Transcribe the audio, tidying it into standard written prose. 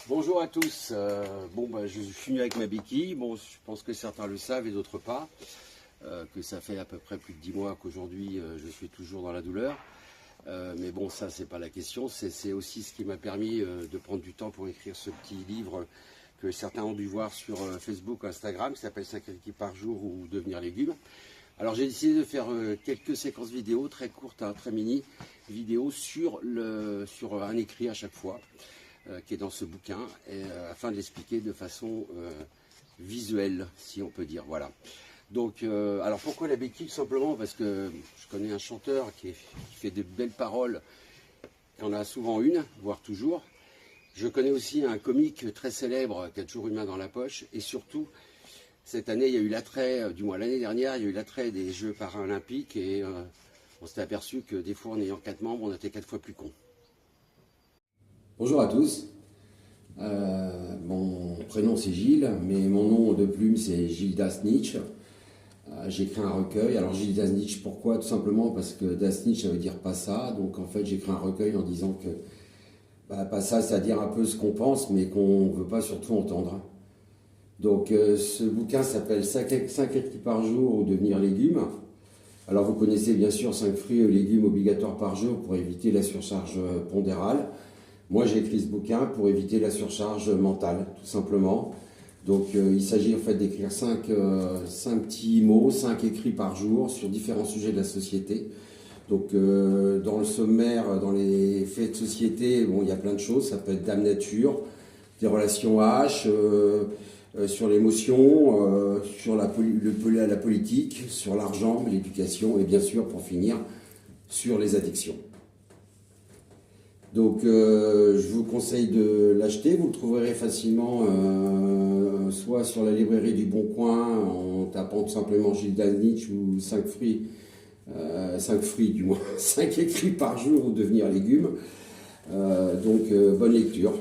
Bonjour à tous. Je suis venu avec ma béquille. Bon, je pense que certains le savent et d'autres pas. Que ça fait à peu près plus de 10 mois qu'aujourd'hui je suis toujours dans la douleur. Mais bon, ça c'est pas la question. C'est aussi ce qui m'a permis de prendre du temps pour écrire ce petit livre que certains ont dû voir sur Facebook ou Instagram, qui s'appelle 5 écrits par jour ou devenir légume. Alors j'ai décidé de faire quelques séquences vidéo très courtes, très mini vidéos sur un écrit à chaque fois. Qui est dans ce bouquin, afin de l'expliquer de façon visuelle, si on peut dire. Voilà. Donc, alors pourquoi la béquille? Tout simplement parce que je connais un chanteur qui fait de belles paroles, il y en a souvent une, voire toujours. Je connais aussi un comique très célèbre qui a toujours une main dans la poche, et surtout, cette année, il y a eu l'attrait, du moins l'année dernière, il y a eu l'attrait des Jeux paralympiques, et on s'est aperçu que des fois, en ayant 4 membres, on était 4 fois plus cons. Bonjour à tous, mon prénom c'est Gilles, mais mon nom de plume c'est Gilles Dasnitch. J'ai écrit un recueil. Alors Gilles Dasnitch, pourquoi? Tout simplement parce que Dasnitch ça veut dire pas ça, donc en fait j'ai écrit un recueil en disant que pas ça, c'est-à-dire un peu ce qu'on pense mais qu'on ne veut pas surtout entendre. Donc ce bouquin s'appelle 5 écrits par jour ou devenir légume. Alors vous connaissez bien sûr 5 fruits et légumes obligatoires par jour pour éviter la surcharge pondérale. Moi, j'ai écrit ce bouquin pour éviter la surcharge mentale, tout simplement. Donc, il s'agit en fait d'écrire 5 petits mots, 5 écrits par jour sur différents sujets de la société. Donc, dans le sommaire, dans les faits de société, bon, il y a plein de choses. Ça peut être Dame Nature, des relations H, sur l'émotion, sur la politique, sur l'argent, l'éducation et bien sûr, pour finir, sur les addictions. Donc je vous conseille de l'acheter, vous le trouverez facilement soit sur la librairie du Bon Coin en tapant tout simplement Gilles Dasnitch ou 5 fruits du moins, 5 écrits par jour ou devenir légume. Donc bonne lecture.